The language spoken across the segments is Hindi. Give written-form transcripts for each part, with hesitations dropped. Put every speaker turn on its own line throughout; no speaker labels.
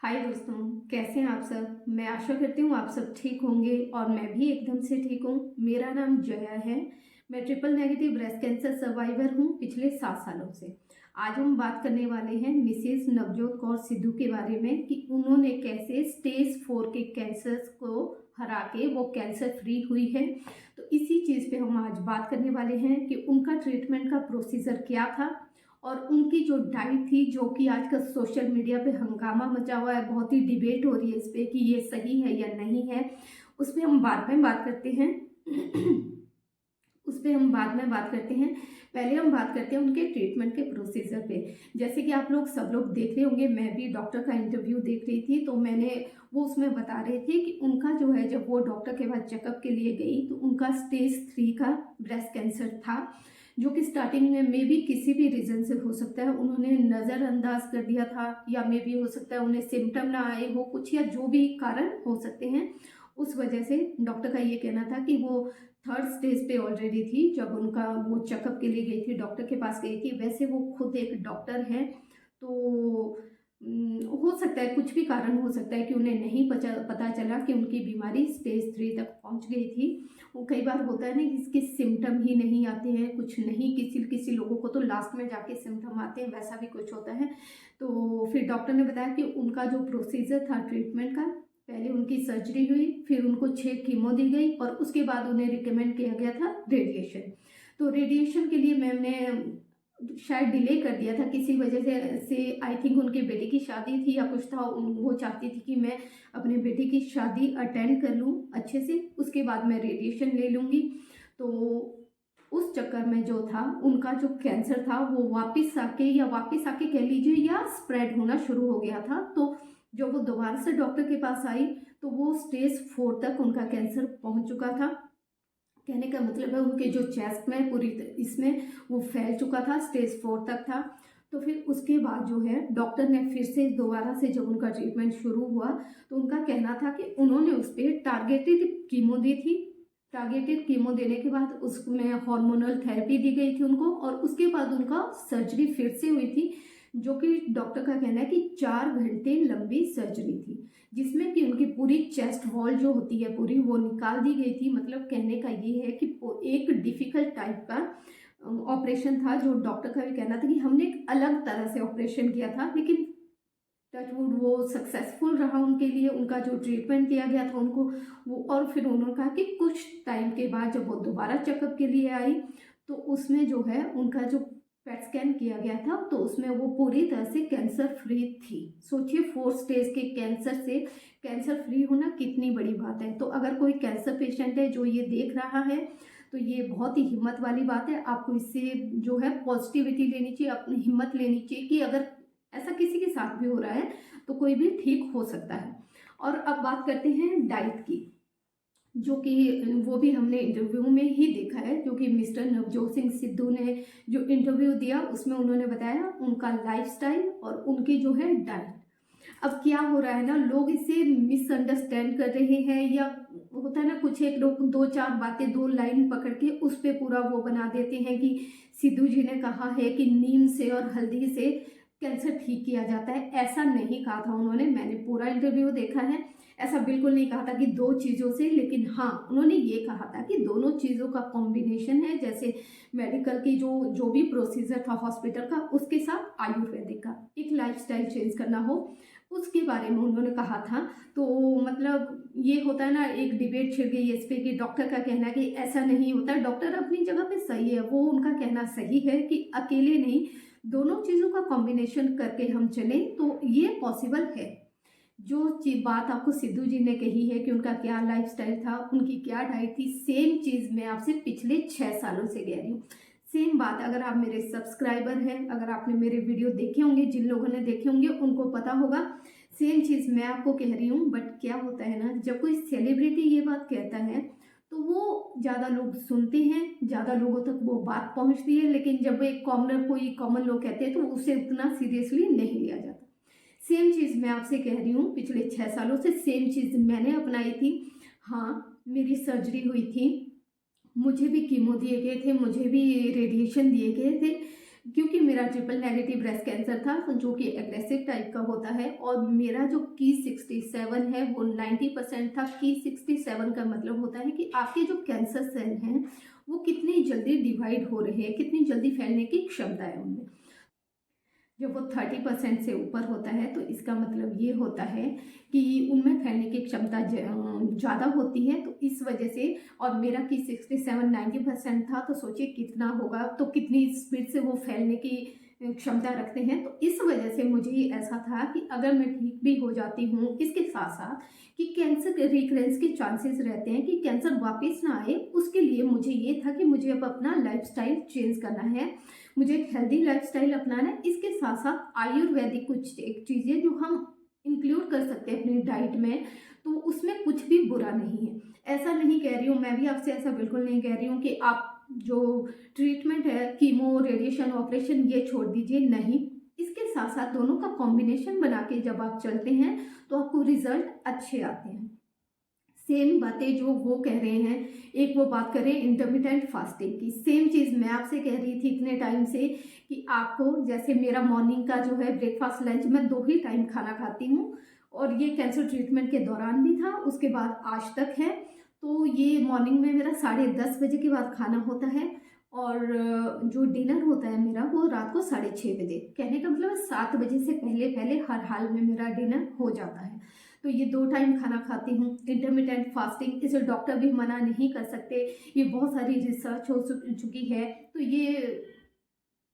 हाय दोस्तों, कैसे हैं आप सब। मैं आशा करती हूँ आप सब ठीक होंगे और मैं भी एकदम से ठीक हूँ। मेरा नाम जया है। मैं triple negative breast cancer survivor हूँ पिछले 7 सालों से। आज हम बात करने वाले हैं मिसेस नवजोत कौर सिद्धू के बारे में कि उन्होंने कैसे स्टेज 4 के कैंसर को हरा के वो कैंसर फ्री हुई है। तो इसी चीज़ पे हम आज बात करने वाले हैं कि उनका ट्रीटमेंट का प्रोसीजर क्या था और उनकी जो डाइट थी, जो कि आजकल सोशल मीडिया पे हंगामा मचा हुआ है, बहुत ही डिबेट हो रही है इस पे कि ये सही है या नहीं है। उस पर हम बाद में बात करते हैं। उस पर हम बाद में बात करते हैं। पहले हम बात करते हैं उनके ट्रीटमेंट के प्रोसीजर पे। जैसे कि आप लोग सब लोग देख रहे होंगे, मैं भी डॉक्टर का इंटरव्यू देख रही थी, तो मैंने वो उसमें बता रहे थे कि उनका जो है, जब वो डॉक्टर के पास चेकअप के लिए गई तो उनका स्टेज 3 का ब्रेस्ट कैंसर था, जो कि स्टार्टिंग में मे बी किसी भी रीज़न से हो सकता है उन्होंने नज़रअंदाज कर दिया था, या मे बी हो सकता है उन्हें सिम्टम ना आए हो कुछ, या जो भी कारण हो सकते हैं उस वजह से डॉक्टर का ये कहना था कि वो 3rd स्टेज पे ऑलरेडी थी जब उनका वो चेकअप के लिए गई थी, डॉक्टर के पास गई थी। वैसे वो खुद एक डॉक्टर हैं, तो हो सकता है कुछ भी कारण हो सकता है कि उन्हें नहीं पता चला कि उनकी बीमारी स्टेज 3 तक पहुंच गई थी। वो कई बार होता है ना कि इसके सिम्टम ही नहीं आते हैं, कुछ नहीं, किसी किसी लोगों को तो लास्ट में जाके सिम्टम आते हैं, वैसा भी कुछ होता है। तो फिर डॉक्टर ने बताया कि उनका जो प्रोसीजर था ट्रीटमेंट का, पहले उनकी सर्जरी हुई, फिर उनको 6 कीमो दी गई और उसके बाद उन्हें रिकमेंड किया गया था रेडिएशन। तो रेडिएशन के लिए मैम ने शायद डिले कर दिया था किसी वजह से आई थिंक उनके बेटे की शादी थी या कुछ था, वो चाहती थी कि मैं अपने बेटे की शादी अटेंड कर लूँ अच्छे से, उसके बाद मैं रेडिएशन ले लूँगी। तो उस चक्कर में जो था उनका जो कैंसर था वो वापस आके कह लीजिए या स्प्रेड होना शुरू हो गया था। तो जब वो दोबारा से डॉक्टर के पास आई तो वो स्टेज 4 तक उनका कैंसर पहुंच चुका था। कहने का मतलब है उनके जो चेस्ट में पूरी इसमें वो फैल चुका था, स्टेज 4 तक था। तो फिर उसके बाद जो है डॉक्टर ने फिर से दोबारा से जब उनका ट्रीटमेंट शुरू हुआ तो उनका कहना था कि उन्होंने उस पर टारगेटेड कीमो दी थी। टारगेटेड कीमो देने के बाद उसमें हार्मोनल थेरेपी दी गई थी उनको, और उसके बाद उनका सर्जरी फिर से हुई थी, जो कि डॉक्टर का कहना है कि 4 घंटे लंबी सर्जरी थी, जिसमें कि उनकी पूरी चेस्ट वॉल जो होती है पूरी वो निकाल दी गई थी। मतलब कहने का ये है कि एक डिफ़िकल्ट टाइप का ऑपरेशन था, जो डॉक्टर का भी कहना था कि हमने एक अलग तरह से ऑपरेशन किया था, लेकिन टचवुड वो सक्सेसफुल रहा उनके लिए। उनका जो ट्रीटमेंट दिया गया था उनको वो, और फिर उन्होंने कहा कि कुछ टाइम के बाद जब वो दोबारा चेकअप के लिए आई तो उसमें जो है उनका जो पेट स्कैन किया गया था तो उसमें वो पूरी तरह से कैंसर फ्री थी। सोचिए 4th स्टेज के कैंसर से कैंसर फ्री होना कितनी बड़ी बात है। तो अगर कोई कैंसर पेशेंट है जो ये देख रहा है तो ये बहुत ही हिम्मत वाली बात है। आपको इससे जो है पॉजिटिविटी लेनी चाहिए, अपनी हिम्मत लेनी चाहिए कि अगर ऐसा किसी के साथ भी हो रहा है तो कोई भी ठीक हो सकता है। और अब बात करते हैं डाइट की, जो कि वो भी हमने इंटरव्यू में ही देखा है, जो कि मिस्टर नवजोत सिंह सिद्धू ने जो इंटरव्यू दिया उसमें उन्होंने बताया उनका लाइफस्टाइल और उनकी जो है डाइट। अब क्या हो रहा है ना, लोग इसे मिसअंडरस्टैंड कर रहे हैं, या होता है ना कुछ एक लोग 2-4 बातें 2 लाइन पकड़ के उस पे पूरा वो बना देते हैं कि सिद्धू जी ने कहा है कि नीम से और हल्दी से कैंसर ठीक किया जाता है। ऐसा नहीं कहा था उन्होंने, मैंने पूरा इंटरव्यू देखा है। ऐसा बिल्कुल नहीं कहा था कि 2 चीज़ों से, लेकिन हाँ उन्होंने ये कहा था कि दोनों चीज़ों का कॉम्बिनेशन है, जैसे मेडिकल की जो भी प्रोसीजर था हॉस्पिटल का, उसके साथ आयुर्वेदिक का एक लाइफस्टाइल चेंज करना हो उसके बारे में उन्होंने कहा था। तो मतलब ये होता है ना, एक डिबेट छिड़ गई इस पे कि डॉक्टर का कहना है कि ऐसा नहीं होता। डॉक्टर अपनी जगह पे सही है, वो उनका कहना सही है कि अकेले नहीं, दोनों चीज़ों का कॉम्बिनेशन करके हम चलें तो ये पॉसिबल है। जो चीज बात आपको सिद्धू जी ने कही है कि उनका क्या लाइफस्टाइल था, उनकी क्या डाइट थी, सेम चीज़ मैं आपसे पिछले 6 सालों से कह रही हूँ। सेम बात, अगर आप मेरे सब्सक्राइबर हैं, अगर आपने मेरे वीडियो देखे होंगे, जिन लोगों ने देखे होंगे उनको पता होगा, सेम चीज़ मैं आपको कह रही हूँ। बट क्या होता है ना, जब कोई सेलिब्रिटी ये बात कहता है तो वो ज़्यादा लोग सुनते हैं, ज़्यादा लोगों तक वो बात पहुँचती है, लेकिन जब एक कोई कॉमन लोग कहते हैं तो उसे उतना सीरियसली नहीं लिया जाता। सेम चीज़ मैं आपसे कह रही हूँ, पिछले 6 सालों से सेम चीज़ मैंने अपनाई थी। हाँ, मेरी सर्जरी हुई थी, मुझे भी कीमो दिए गए थे, मुझे भी रेडिएशन दिए गए थे, क्योंकि मेरा ट्रिपल नेगेटिव ब्रेस्ट कैंसर था जो कि एग्रेसिव टाइप का होता है, और मेरा जो की 67 है वो 90% था। की 67 का मतलब होता है कि आपके जो कैंसर सेल हैं वो कितनी जल्दी डिवाइड हो रहे हैं, कितनी जल्दी फैलने की क्षमता है उनमें। जब वो 30% से ऊपर होता है तो इसका मतलब ये होता है कि उनमें फैलने की क्षमता ज़्यादा होती है। तो इस वजह से, और मेरा कि 67-90% था, तो सोचिए कितना होगा, तो कितनी स्पीड से वो फैलने की क्षमता रखते हैं। तो इस वजह से मुझे ये ऐसा था कि अगर मैं ठीक भी हो जाती हूँ, इसके साथ साथ कि कैंसर के रिकरेंस के चांसेस रहते हैं कि कैंसर वापस ना आए, उसके लिए मुझे ये था कि मुझे अब अपना लाइफस्टाइल चेंज करना है, मुझे एक हेल्दी लाइफस्टाइल अपनाना है। इसके साथ साथ आयुर्वेदिक कुछ एक चीज़ें जो हम इंक्लूड कर सकते हैं अपनी डाइट में, तो उसमें कुछ भी बुरा नहीं है। ऐसा नहीं कह रही हूँ, मैं भी आपसे ऐसा बिल्कुल नहीं कह रही हूँ कि आप जो ट्रीटमेंट है, कीमो, रेडिएशन, ऑपरेशन, ये छोड़ दीजिए, नहीं। इसके साथ साथ दोनों का कॉम्बिनेशन बना के जब आप चलते हैं तो आपको रिजल्ट अच्छे आते हैं। सेम बातें जो वो कह रहे हैं, एक वो बात करें इंटरमिटेंट फास्टिंग की, सेम चीज़ मैं आपसे कह रही थी इतने टाइम से कि आपको, जैसे मेरा मॉर्निंग का जो है ब्रेकफास्ट लंच, मैं 2 ही टाइम खाना खाती हूँ, और ये कैंसर ट्रीटमेंट के दौरान भी था, उसके बाद आज तक है। तो ये मॉर्निंग में मेरा 10:30 बजे के बाद खाना होता है, और जो डिनर होता है मेरा वो रात को 6:30 बजे। कहने का मतलब 7 बजे से पहले पहले हर हाल में मेरा डिनर हो जाता है। तो ये 2 टाइम खाना खाती हूँ। इंटरमिटेंट फास्टिंग, इसे डॉक्टर भी मना नहीं कर सकते, ये बहुत सारी रिसर्च हो चुकी है, तो ये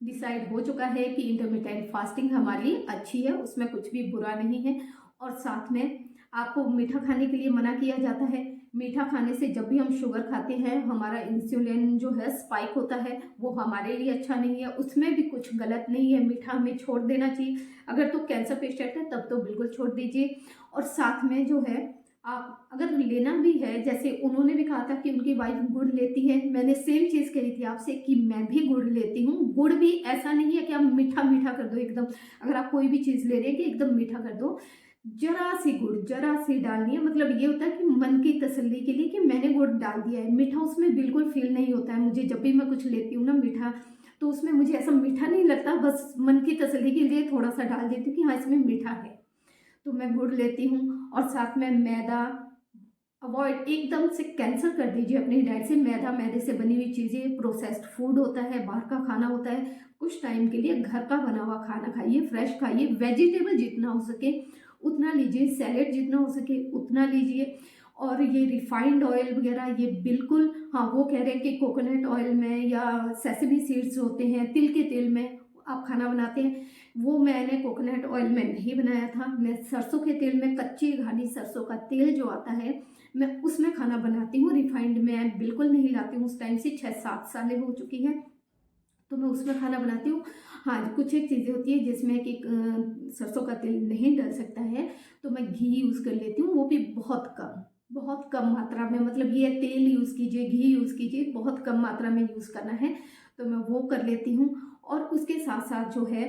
डिसाइड हो चुका है कि इंटरमिटेंट फास्टिंग हमारे लिए अच्छी है, उसमें कुछ भी बुरा नहीं है। और साथ में आपको मीठा खाने के लिए मना किया जाता है। मीठा खाने से, जब भी हम शुगर खाते हैं, हमारा इंसुलिन जो है स्पाइक होता है, वो हमारे लिए अच्छा नहीं है, उसमें भी कुछ गलत नहीं है, मीठा हमें छोड़ देना चाहिए। अगर तो कैंसर पेशेंट है तब तो बिल्कुल छोड़ दीजिए। और साथ में जो है, आप अगर लेना भी है, जैसे उन्होंने भी कहा था कि उनकी वाइफ गुड़ लेती है, मैंने सेम चीज़ कही थी आपसे कि मैं भी गुड़ लेती हूँ। गुड़ भी ऐसा नहीं है कि आप मीठा मीठा कर दो एकदम, अगर आप कोई भी चीज़ ले रहे हैं कि एकदम मीठा कर दो, जरा सी गुड़, जरा सी डालनी है। मतलब ये होता है कि मन की तसल्ली के लिए कि मैंने गुड़ डाल दिया है, मीठा उसमें बिल्कुल फील नहीं होता है मुझे। जब भी मैं कुछ लेती हूँ ना मीठा, तो उसमें मुझे ऐसा मीठा नहीं लगता, बस मन की तसल्ली के लिए थोड़ा सा डाल देती हूँ कि हाँ इसमें मीठा है, तो मैं गुड़ लेती हूँ। और साथ में मैदा अवॉइड एकदम से कैंसिल कर दीजिए अपनी डाइट से। मैदा, मैदे से बनी हुई चीज़ें, प्रोसेस्ड फूड होता है, बाहर का खाना होता है। कुछ टाइम के लिए घर का बना हुआ खाना खाइए, फ्रेश खाइए, वेजिटेबल जितना हो सके उतना लीजिए, सैलेड जितना हो सके उतना लीजिए। और ये रिफाइंड ऑयल वगैरह ये बिल्कुल, हाँ वो कह रहे हैं कि कोकोनट ऑयल में या सेसमी सीड्स होते हैं, तिल के तेल में आप खाना बनाते हैं, वो मैंने कोकोनट ऑयल में नहीं बनाया था। मैं सरसों के तेल में, कच्ची घानी सरसों का तेल जो आता है, मैं उसमें खाना बनाती हूँ। रिफाइंड में बिल्कुल नहीं लाती हूँ, उस टाइम से 6-7 सालें हो चुकी हैं, तो मैं उसमें खाना बनाती हूँ। हाँ, कुछ एक चीज़ें होती है जिसमें कि सरसों का तेल नहीं डल सकता है, तो मैं घी यूज़ कर लेती हूँ, वो भी बहुत कम मात्रा में। मतलब ये तेल यूज़ कीजिए, घी यूज़ कीजिए, बहुत कम मात्रा में यूज़ करना है, तो मैं वो कर लेती हूँ। और उसके साथ साथ जो है,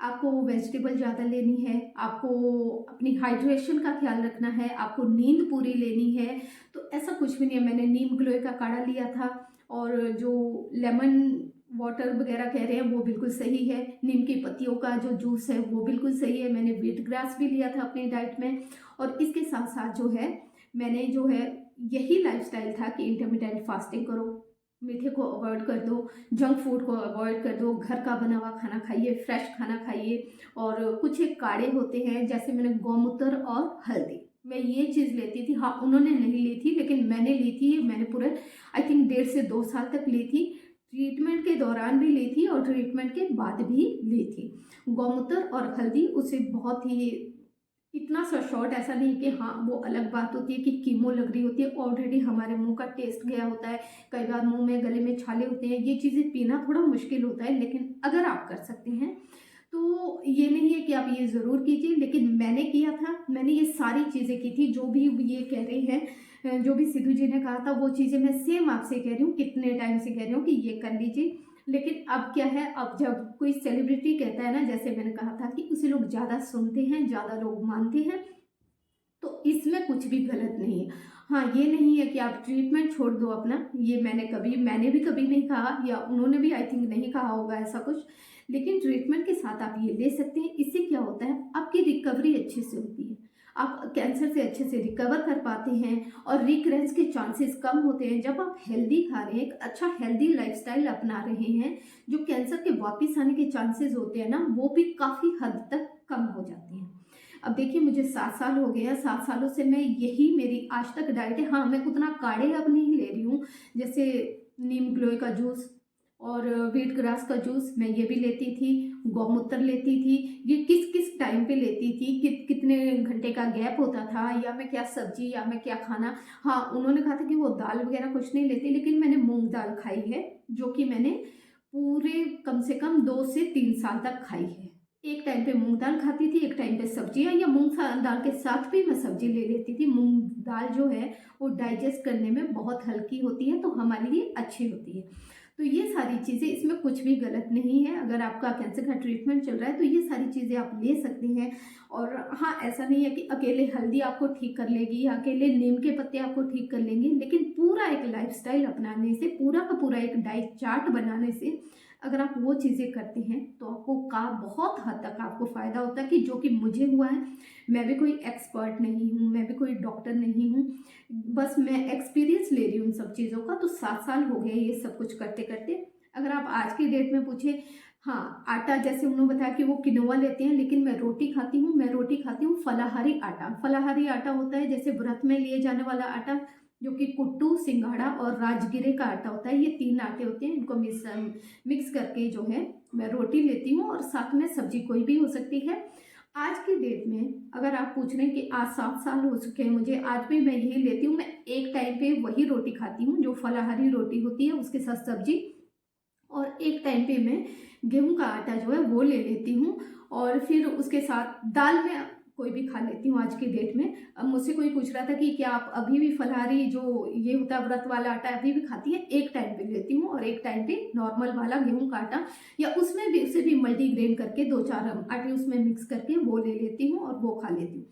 आपको वेजिटेबल ज़्यादा लेनी है, आपको अपनी हाइड्रेशन का ख्याल रखना है, आपको नींद पूरी लेनी है। तो ऐसा कुछ भी नहीं है, मैंने नीम गिलोय का काढ़ा लिया था, और जो लेमन वाटर वगैरह कह रहे हैं वो बिल्कुल सही है, नीम की पत्तियों का जो जूस है वो बिल्कुल सही है। मैंने व्हीट ग्रास भी लिया था अपनी डाइट में। और इसके साथ साथ जो है, मैंने जो है, यही लाइफस्टाइल था कि इंटरमिटेंट फास्टिंग करो, मीठे को अवॉइड कर दो, जंक फूड को अवॉइड कर दो, घर का बना हुआ खाना खाइए, फ्रेश खाना खाइए। और कुछ एक काढ़े होते हैं, जैसे मैंने गौमूत्र और हल्दी, मैं ये चीज़ लेती थी। हाँ, उन्होंने नहीं ली थी लेकिन मैंने ली थी, मैंने पूरे आई थिंक 1.5 से 2 साल तक ली थी। ट्रीटमेंट के दौरान भी ली थी और ट्रीटमेंट के बाद भी ली थी। गौमूत्र और हल्दी, उसे बहुत ही इतना सा शॉर्ट, ऐसा नहीं कि हाँ वो अलग बात होती है कि कीमो लग रही होती है, ऑलरेडी हमारे मुंह का टेस्ट गया होता है, कई बार मुंह में, गले में छाले होते हैं, ये चीज़ें पीना थोड़ा मुश्किल होता है। लेकिन अगर आप कर सकते हैं तो ये नहीं है कि आप ये ज़रूर कीजिए, लेकिन मैंने किया था, मैंने ये सारी चीज़ें की थी जो भी ये कह रही हैं, जो भी सिद्धू जी ने कहा था वो चीज़ें मैं सेम आपसे कह रही हूँ, कितने टाइम से कह रही हूँ कि ये कर लीजिए। लेकिन अब क्या है, अब जब कोई सेलिब्रिटी कहता है ना, जैसे मैंने कहा था कि उसे लोग ज़्यादा सुनते हैं, ज़्यादा लोग मानते हैं, तो इसमें कुछ भी गलत नहीं है। हाँ, ये नहीं है कि आप ट्रीटमेंट छोड़ दो अपना, ये मैंने भी कभी नहीं कहा, या उन्होंने भी आई थिंक नहीं कहा होगा ऐसा कुछ। लेकिन ट्रीटमेंट के साथ आप ये ले सकते हैं। इससे क्या होता है, आपकी रिकवरी अच्छे से होती है, आप कैंसर से अच्छे से रिकवर कर पाते हैं और रिकरेंस के चांसेस कम होते हैं। जब आप हेल्दी खा रहे हैं, एक अच्छा हेल्दी लाइफस्टाइल अपना रहे हैं, जो कैंसर के वापस आने के चांसेस होते हैं ना, वो भी काफ़ी हद तक कम हो जाते हैं। अब देखिए, मुझे 7 साल हो गए हैं, 7 सालों से मैं यही मेरी आज तक डाइट है। हाँ, मैं उतना काढ़े अब नहीं ले रही हूँ, जैसे नीम गिलोय का जूस और व्हीट ग्रास का जूस मैं ये भी लेती थी, गौमूत्र लेती थी। ये किस किस टाइम पे लेती थी, कितने घंटे का गैप होता था, या मैं क्या सब्जी या मैं क्या खाना। हाँ, उन्होंने कहा था कि वो दाल वगैरह कुछ नहीं लेती, लेकिन मैंने मूंग दाल खाई है, जो कि मैंने पूरे कम से कम 2 से 3 साल तक खाई है। एक टाइम पे मूंग दाल खाती थी, एक टाइम पे सब्जियां, या मूंग दाल के साथ भी मैं सब्जी ले लेती थी। मूंग दाल जो है वो डाइजेस्ट करने में बहुत हल्की होती है, तो हमारे लिए अच्छी होती है। तो ये सारी चीज़ें, इसमें कुछ भी गलत नहीं है। अगर आपका कैंसर का ट्रीटमेंट चल रहा है तो ये सारी चीज़ें आप ले सकते हैं। और हाँ, ऐसा नहीं है कि अकेले हल्दी आपको ठीक कर लेगी या अकेले नीम के पत्ते आपको ठीक कर लेंगे, लेकिन पूरा एक लाइफस्टाइल अपनाने से, पूरा का पूरा एक डाइट चार्ट बनाने से अगर आप वो चीज़ें करते हैं तो आपको का बहुत हद तक आपको फ़ायदा होता है, कि जो कि मुझे हुआ है। मैं भी कोई एक्सपर्ट नहीं हूँ, मैं भी कोई डॉक्टर नहीं हूँ, बस मैं एक्सपीरियंस ले रही हूँ उन सब चीज़ों का। तो 7 साल हो गए ये सब कुछ करते करते। अगर आप आज की डेट में पूछे, हाँ, आटा जैसे उन्होंने बताया कि वो किनोवा लेते हैं, लेकिन मैं रोटी खाती हूँ। मैं रोटी खाती हूँ फलाहारी आटा। फलाहारी आटा होता है जैसे व्रत में लिए जाने वाला आटा, जो कि कुट्टू, सिंघाड़ा और राजगिरे का आटा होता है। ये 3 आटे होते हैं, इनको मिक्स करके जो है मैं रोटी लेती हूँ, और साथ में सब्जी कोई भी हो सकती है। आज की डेट में अगर आप पूछ रहे हैं कि आज 7 साल हो चुके हैं मुझे, आज भी मैं यही लेती हूँ। मैं एक टाइम पे वही रोटी खाती हूँ जो फलाहारी रोटी होती है, उसके साथ सब्जी, और एक टाइम पे मैं गेहूं का आटा जो है वो ले लेती हूँ, और फिर उसके साथ दाल में कोई भी खा लेती हूँ आज की डेट में। अब मुझसे कोई पूछ रहा था कि क्या आप अभी भी फलाहारी जो ये होता है व्रत वाला आटा अभी भी खाती है? एक टाइम पे लेती हूँ, और एक टाइम पे नॉर्मल वाला गेहूं का आटा, या उसमें भी उसे भी मल्टीग्रेन करके 2-4 आटे उसमें मिक्स करके वो ले लेती हूँ और वो खा लेती हूँ।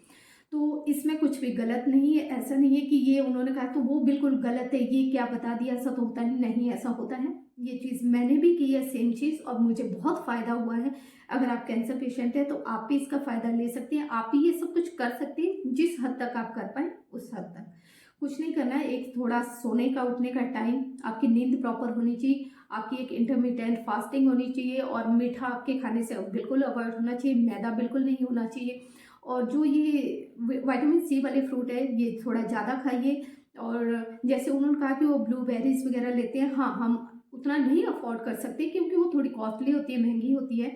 तो इसमें कुछ भी गलत नहीं है। ऐसा नहीं है कि ये उन्होंने कहा तो वो बिल्कुल गलत है, ये क्या बता दिया, ऐसा तो होता नहीं, ऐसा होता है। ये चीज़ मैंने भी की है, सेम चीज़, और मुझे बहुत फ़ायदा हुआ है। अगर आप कैंसर पेशेंट हैं तो आप भी इसका फ़ायदा ले सकते हैं, आप भी ये सब कुछ कर सकते हैं, जिस हद तक आप कर पाएँ उस हद तक। कुछ नहीं करना है, एक थोड़ा सोने का उठने का टाइम, आपकी नींद प्रॉपर होनी चाहिए, आपकी एक इंटरमिटेंट फास्टिंग होनी चाहिए, और मीठा आपके खाने से बिल्कुल अवॉइड होना चाहिए, मैदा बिल्कुल नहीं होना चाहिए। और जो ये विटामिन सी वाले फ्रूट है ये थोड़ा ज़्यादा खाइए। और जैसे उन्होंने कहा कि वो ब्लूबेरीज वगैरह लेते हैं, हाँ, हम उतना नहीं अफोर्ड कर सकते क्योंकि वो थोड़ी कॉस्टली होती है, महंगी होती है।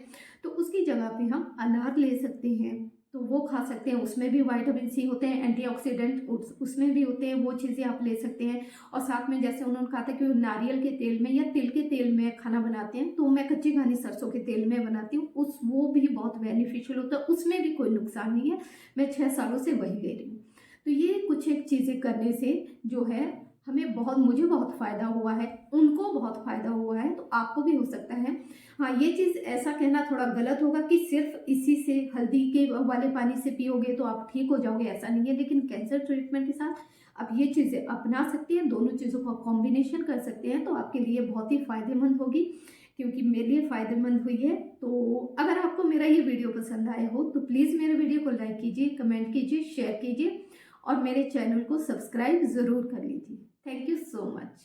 तो उसकी जगह पे हम अनार ले सकते हैं, तो वो खा सकते हैं, उसमें भी विटामिन सी होते हैं, एंटीऑक्सीडेंट उसमें भी होते हैं, वो चीज़ें आप ले सकते हैं। और साथ में जैसे उन्होंने कहा था कि वो नारियल के तेल में या तिल के तेल में खाना बनाते हैं, तो मैं कच्ची घानी सरसों के तेल में बनाती हूँ, वो भी बहुत बेनिफिशियल होता है, उसमें भी कोई नुकसान नहीं है। मैं 6 सालों से वही ले रही हूँ। तो ये कुछ एक चीज़ें करने से जो है हमें मुझे बहुत फ़ायदा हुआ है, उनको बहुत फ़ायदा हुआ है, तो आपको भी हो सकता है। हाँ, ये चीज़ ऐसा कहना थोड़ा गलत होगा कि सिर्फ इसी से हल्दी के वाले पानी से पियोगे तो आप ठीक हो जाओगे, ऐसा नहीं है। लेकिन कैंसर ट्रीटमेंट के साथ आप ये चीज़ें अपना सकते हैं, दोनों चीज़ों का कॉम्बिनेशन कर सकते हैं, तो आपके लिए बहुत ही फ़ायदेमंद होगी, क्योंकि मेरे लिए फ़ायदेमंद हुई है। तो अगर आपको मेरा ये वीडियो पसंद आया हो तो प्लीज़ मेरे वीडियो को लाइक कीजिए, कमेंट कीजिए, शेयर कीजिए, और मेरे चैनल को सब्सक्राइब ज़रूर कर लीजिए। Thank you so much.